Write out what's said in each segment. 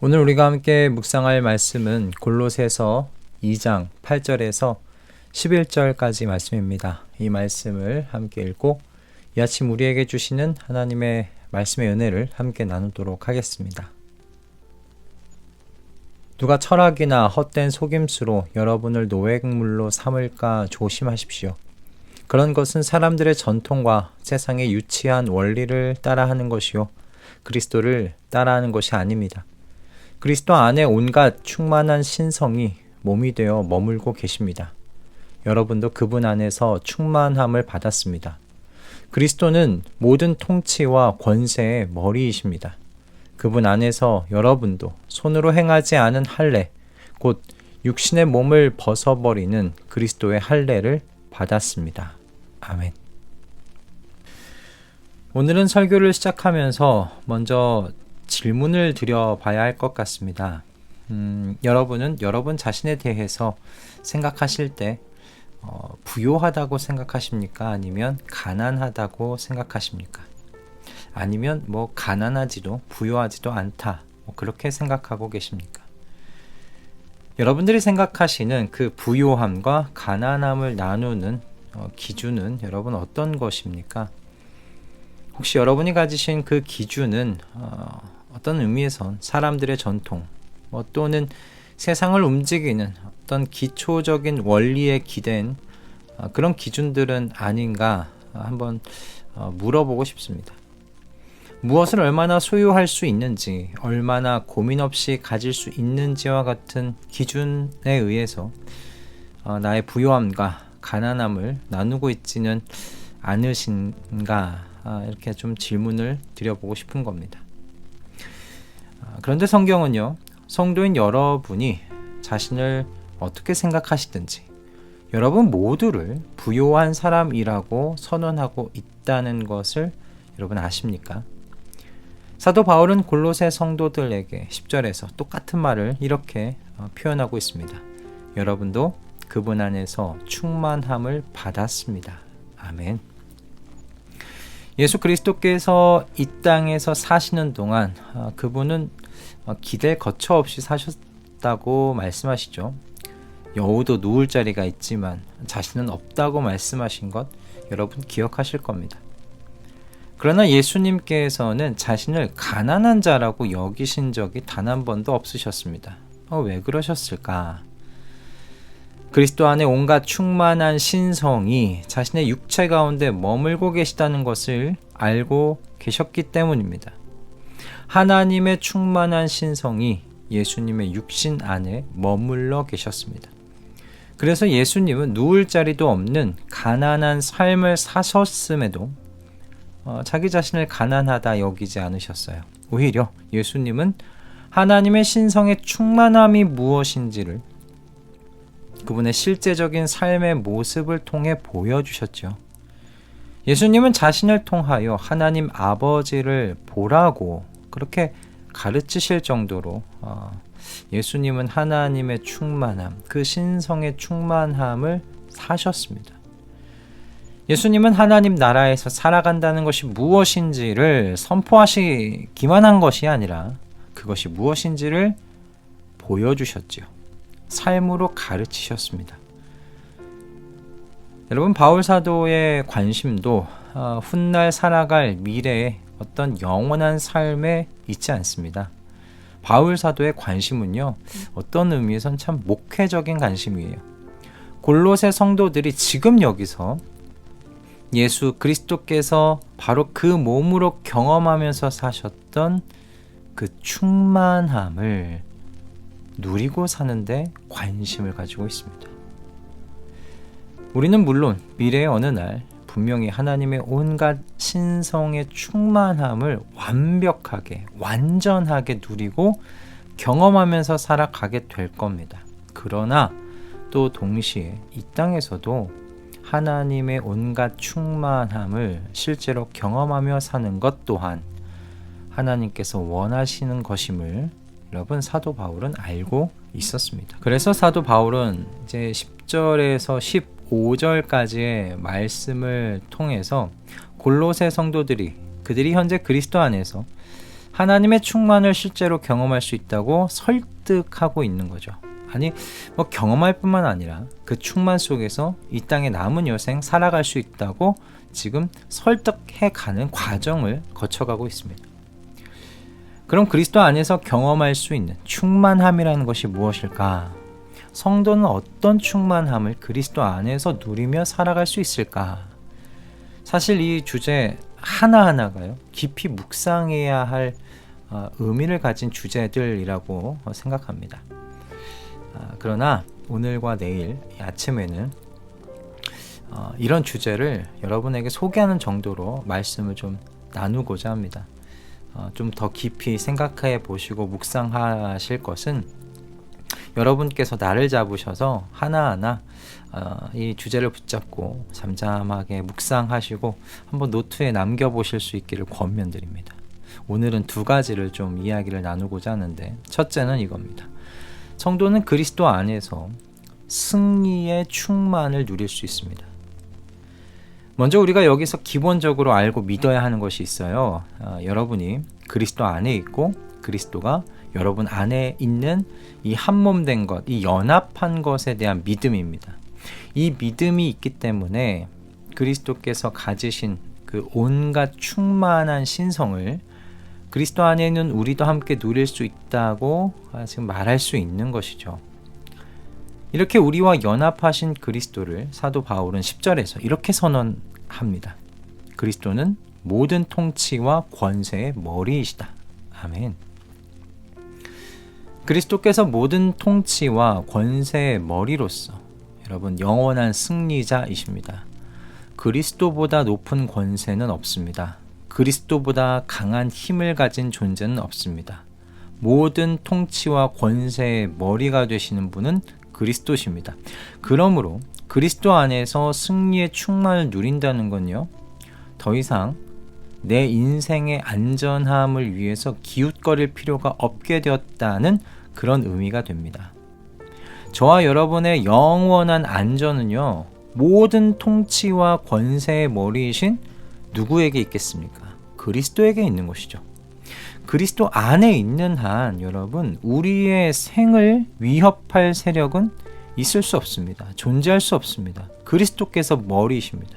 오늘 우리가 함께 묵상할 말씀은 골로새서 2장 8절에서 11절까지 말씀입니다. 이 말씀을 함께 읽고 이 아침 우리에게 주시는 하나님의 말씀의 은혜를 함께 나누도록 하겠습니다. 누가 철학이나 헛된 속임수로 여러분을 노획물로 삼을까 조심하십시오. 그런 것은 사람들의 전통과 세상의 유치한 원리를 따라하는 것이요, 그리스도를 따라하는 것이 아닙니다. 그리스도 안에 온갖 충만한 신성이 몸이 되어 머물고 계십니다. 여러분도 그분 안에서 충만함을 받았습니다. 그리스도는 모든 통치와 권세의 머리이십니다. 그분 안에서 여러분도 손으로 행하지 않은 할례, 곧 육신의 몸을 벗어버리는 그리스도의 할례를 받았습니다. 아멘. 오늘은 설교를 시작하면서 먼저 질문을 드려봐야 할 것 같습니다. 여러분은 여러분 자신에 대해서 생각하실 때 부요하다고 생각하십니까? 아니면 가난하다고 생각하십니까? 아니면 가난하지도 부요하지도 않다, 그렇게 생각하고 계십니까? 여러분들이 생각하시는 그 부요함과 가난함을 나누는 기준은 여러분 어떤 것입니까? 혹시 여러분이 가지신 그 기준은 어떤 의미에선 사람들의 전통 또는 세상을 움직이는 어떤 기초적인 원리에 기댄 그런 기준들은 아닌가 한번 물어보고 싶습니다. 무엇을 얼마나 소유할 수 있는지, 얼마나 고민 없이 가질 수 있는지와 같은 기준에 의해서 나의 부요함과 가난함을 나누고 있지는 않으신가, 이렇게 좀 질문을 드려보고 싶은 겁니다. 그런데 성경은요, 성도인 여러분이 자신을 어떻게 생각하시든지 여러분 모두를 부요한 사람이라고 선언하고 있다는 것을 여러분 아십니까? 사도 바울은 골로새 성도들에게 10절에서 똑같은 말을 이렇게 표현하고 있습니다. 여러분도 그분 안에서 충만함을 받았습니다. 아멘. 예수 그리스도께서 이 땅에서 사시는 동안 그분은 기댈 거처 없이 사셨다고 말씀하시죠. 여우도 누울 자리가 있지만 자신은 없다고 말씀하신 것 여러분 기억하실 겁니다. 그러나 예수님께서는 자신을 가난한 자라고 여기신 적이 단 한 번도 없으셨습니다. 왜 그러셨을까? 그리스도 안에 온갖 충만한 신성이 자신의 육체 가운데 머물고 계시다는 것을 알고 계셨기 때문입니다. 하나님의 충만한 신성이 예수님의 육신 안에 머물러 계셨습니다. 그래서 예수님은 누울 자리도 없는 가난한 삶을 사셨음에도 자기 자신을 가난하다 여기지 않으셨어요. 오히려 예수님은 하나님의 신성의 충만함이 무엇인지를 그분의 실제적인 삶의 모습을 통해 보여주셨죠. 예수님은 자신을 통하여 하나님 아버지를 보라고 그렇게 가르치실 정도로 예수님은 하나님의 충만함, 그 신성의 충만함을 사셨습니다. 예수님은 하나님 나라에서 살아간다는 것이 무엇인지를 선포하시기만 한 것이 아니라 그것이 무엇인지를 보여주셨죠. 삶으로 가르치셨습니다. 여러분, 바울 사도의 관심도 훗날 살아갈 미래의 어떤 영원한 삶에 있지 않습니다. 바울 사도의 관심은요, 어떤 의미에선 참 목회적인 관심이에요. 골로새 성도들이 지금 여기서 예수 그리스도께서 바로 그 몸으로 경험하면서 사셨던 그 충만함을 누리고 사는데 관심을 가지고 있습니다. 우리는 물론 미래의 어느 날 분명히 하나님의 온갖 신성의 충만함을 완벽하게, 완전하게 누리고 경험하면서 살아가게 될 겁니다. 그러나 또 동시에 이 땅에서도 하나님의 온갖 충만함을 실제로 경험하며 사는 것 또한 하나님께서 원하시는 것임을 여러분 사도 바울은 알고 있었습니다. 그래서 사도 바울은 이제 10절에서 15절까지의 말씀을 통해서 골로새 성도들이 그들이 현재 그리스도 안에서 하나님의 충만을 실제로 경험할 수 있다고 설득하고 있는 거죠. 아니, 경험할 뿐만 아니라 그 충만 속에서 이 땅의 남은 여생 살아갈 수 있다고 지금 설득해가는 과정을 거쳐가고 있습니다. 그럼 그리스도 안에서 경험할 수 있는 충만함이라는 것이 무엇일까? 성도는 어떤 충만함을 그리스도 안에서 누리며 살아갈 수 있을까? 사실 이 주제 하나하나가요, 깊이 묵상해야 할 의미를 가진 주제들이라고 생각합니다. 그러나 오늘과 내일 아침에는 이런 주제를 여러분에게 소개하는 정도로 말씀을 좀 나누고자 합니다. 좀 더 깊이 생각해 보시고 묵상하실 것은, 여러분께서 나를 잡으셔서 하나하나 이 주제를 붙잡고 잠잠하게 묵상하시고 한번 노트에 남겨보실 수 있기를 권면드립니다. 오늘은 두 가지를 좀 이야기를 나누고자 하는데, 첫째는 이겁니다. 성도는 그리스도 안에서 승리의 충만을 누릴 수 있습니다. 먼저 우리가 여기서 기본적으로 알고 믿어야 하는 것이 있어요. 여러분이 그리스도 안에 있고 그리스도가 여러분 안에 있는 이 한몸된 것, 이 연합한 것에 대한 믿음입니다. 이 믿음이 있기 때문에 그리스도께서 가지신 그 온갖 충만한 신성을 그리스도 안에 있는 우리도 함께 누릴 수 있다고 지금 말할 수 있는 것이죠. 이렇게 우리와 연합하신 그리스도를 사도 바울은 10절에서 이렇게 선언합니다. 그리스도는 모든 통치와 권세의 머리이시다. 아멘. 그리스도께서 모든 통치와 권세의 머리로서 여러분 영원한 승리자이십니다. 그리스도보다 높은 권세는 없습니다. 그리스도보다 강한 힘을 가진 존재는 없습니다. 모든 통치와 권세의 머리가 되시는 분은 그리스도십니다. 그러므로 그리스도 안에서 승리의 충만을 누린다는 건요, 더 이상 내 인생의 안전함을 위해서 기웃거릴 필요가 없게 되었다는 그런 의미가 됩니다. 저와 여러분의 영원한 안전은요, 모든 통치와 권세의 머리이신 누구에게 있겠습니까? 그리스도에게 있는 것이죠. 그리스도 안에 있는 한 여러분, 우리의 생을 위협할 세력은 있을 수 없습니다. 존재할 수 없습니다. 그리스도께서 머리이십니다.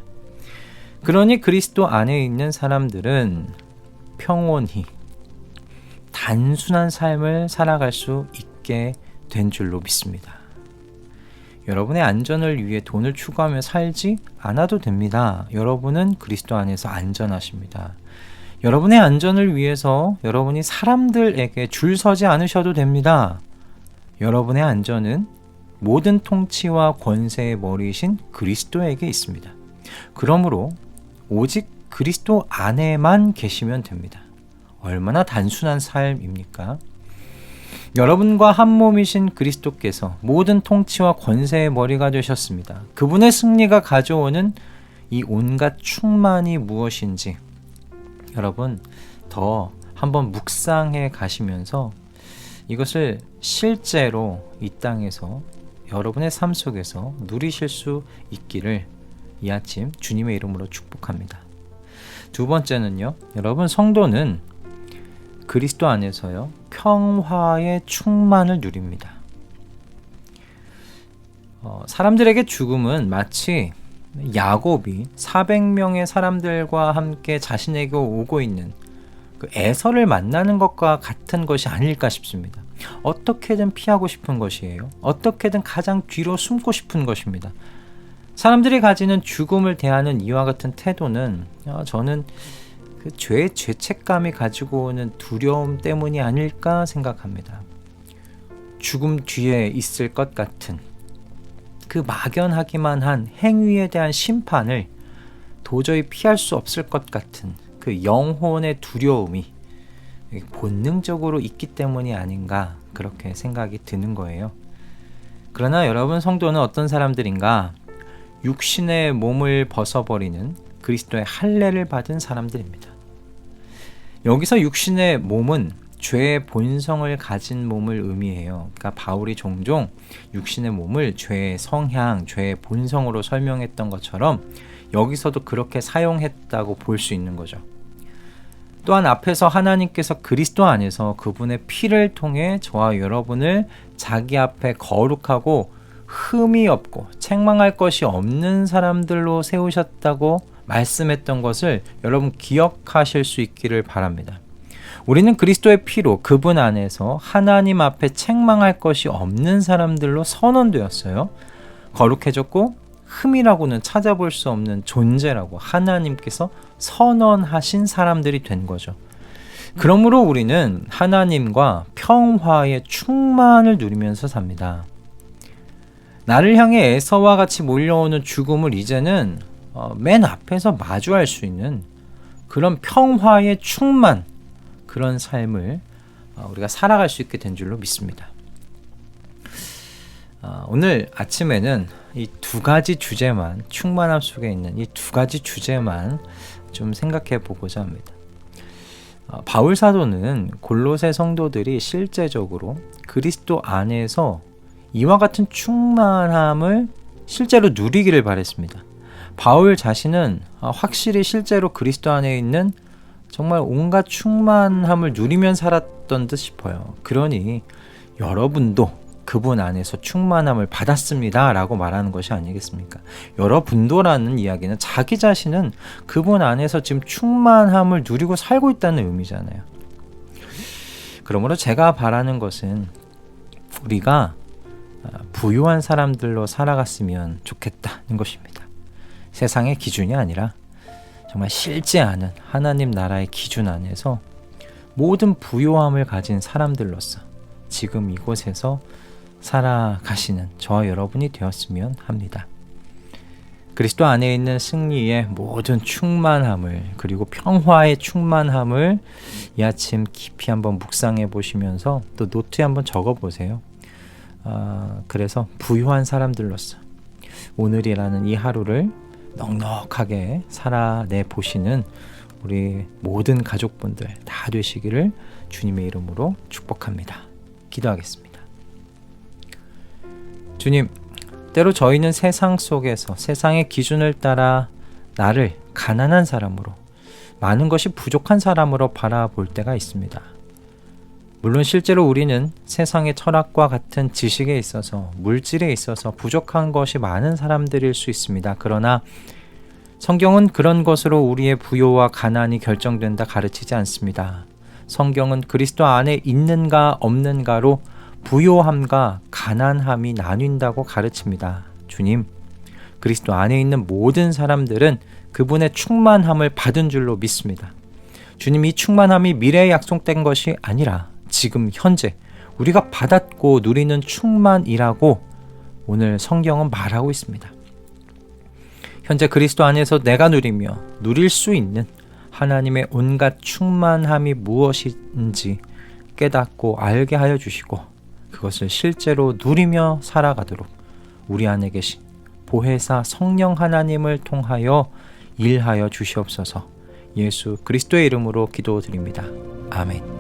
그러니 그리스도 안에 있는 사람들은 평온히 단순한 삶을 살아갈 수 있게 된 줄로 믿습니다. 여러분의 안전을 위해 돈을 추구하며 살지 않아도 됩니다. 여러분은 그리스도 안에서 안전하십니다. 여러분의 안전을 위해서 여러분이 사람들에게 줄 서지 않으셔도 됩니다. 여러분의 안전은 모든 통치와 권세의 머리이신 그리스도에게 있습니다. 그러므로 오직 그리스도 안에만 계시면 됩니다. 얼마나 단순한 삶입니까? 여러분과 한 몸이신 그리스도께서 모든 통치와 권세의 머리가 되셨습니다. 그분의 승리가 가져오는 이 온갖 충만이 무엇인지 여러분 더 한번 묵상해 가시면서 이것을 실제로 이 땅에서 여러분의 삶 속에서 누리실 수 있기를 이 아침 주님의 이름으로 축복합니다. 두 번째는요, 여러분 성도는 그리스도 안에서요 평화의 충만을 누립니다. 사람들에게 죽음은 마치 야곱이 400명의 사람들과 함께 자신에게 오고 있는 그 에서를 만나는 것과 같은 것이 아닐까 싶습니다. 어떻게든 피하고 싶은 것이에요. 어떻게든 가장 뒤로 숨고 싶은 것입니다. 사람들이 가지는 죽음을 대하는 이와 같은 태도는 저는 그 죄의 죄책감이 가지고 오는 두려움 때문이 아닐까 생각합니다. 죽음 뒤에 있을 것 같은 그 막연하기만 한 행위에 대한 심판을 도저히 피할 수 없을 것 같은 그 영혼의 두려움이 본능적으로 있기 때문이 아닌가 그렇게 생각이 드는 거예요. 그러나 여러분 성도는 어떤 사람들인가? 육신의 몸을 벗어버리는 그리스도의 할례를 받은 사람들입니다. 여기서 육신의 몸은 죄의 본성을 가진 몸을 의미해요. 그러니까 바울이 종종 육신의 몸을 죄의 성향, 죄의 본성으로 설명했던 것처럼 여기서도 그렇게 사용했다고 볼 수 있는 거죠. 또한 앞에서 하나님께서 그리스도 안에서 그분의 피를 통해 저와 여러분을 자기 앞에 거룩하고 흠이 없고 책망할 것이 없는 사람들로 세우셨다고 말씀했던 것을 여러분 기억하실 수 있기를 바랍니다. 우리는 그리스도의 피로 그분 안에서 하나님 앞에 책망할 것이 없는 사람들로 선언되었어요. 거룩해졌고 흠이라고는 찾아볼 수 없는 존재라고 하나님께서 선언하신 사람들이 된 거죠. 그러므로 우리는 하나님과 평화의 충만을 누리면서 삽니다. 나를 향해 에서와 같이 몰려오는 죽음을 이제는 맨 앞에서 마주할 수 있는 그런 평화의 충만, 그런 삶을 우리가 살아갈 수 있게 된 줄로 믿습니다. 오늘 아침에는 이 두 가지 주제만, 충만함 속에 있는 이 두 가지 주제만 좀 생각해 보고자 합니다. 바울 사도는 골로새 성도들이 실제적으로 그리스도 안에서 이와 같은 충만함을 실제로 누리기를 바랬습니다. 바울 자신은 확실히 실제로 그리스도 안에 있는 정말 온갖 충만함을 누리며 살았던 듯 싶어요. 그러니 여러분도 그분 안에서 충만함을 받았습니다 라고 말하는 것이 아니겠습니까? 여러분도라는 이야기는 자기 자신은 그분 안에서 지금 충만함을 누리고 살고 있다는 의미잖아요. 그러므로 제가 바라는 것은 우리가 부유한 사람들로 살아갔으면 좋겠다는 것입니다. 세상의 기준이 아니라 정말 실제 않은 하나님 나라의 기준 안에서 모든 부요함을 가진 사람들로서 지금 이곳에서 살아가시는 저와 여러분이 되었으면 합니다. 그리스도 안에 있는 승리의 모든 충만함을, 그리고 평화의 충만함을 이 아침 깊이 한번 묵상해 보시면서 또 노트에 한번 적어 보세요. 그래서 부유한 사람들로서 오늘이라는 이 하루를 넉넉하게 살아내 보시는 우리 모든 가족분들 다 되시기를 주님의 이름으로 축복합니다. 기도하겠습니다. 주님, 때로 저희는 세상 속에서 세상의 기준을 따라 나를 가난한 사람으로, 많은 것이 부족한 사람으로 바라볼 때가 있습니다. 물론 실제로 우리는 세상의 철학과 같은 지식에 있어서, 물질에 있어서 부족한 것이 많은 사람들일 수 있습니다. 그러나 성경은 그런 것으로 우리의 부요와 가난이 결정된다 가르치지 않습니다. 성경은 그리스도 안에 있는가 없는가로 부요함과 가난함이 나뉜다고 가르칩니다. 주님, 그리스도 안에 있는 모든 사람들은 그분의 충만함을 받은 줄로 믿습니다. 주님, 이 충만함이 미래에 약속된 것이 아니라 지금 현재 우리가 받았고 누리는 충만이라고 오늘 성경은 말하고 있습니다. 현재 그리스도 안에서 내가 누리며 누릴 수 있는 하나님의 온갖 충만함이 무엇인지 깨닫고 알게 하여 주시고 그것을 실제로 누리며 살아가도록 우리 안에 계신 보혜사 성령 하나님을 통하여 일하여 주시옵소서. 예수 그리스도의 이름으로 기도드립니다. 아멘.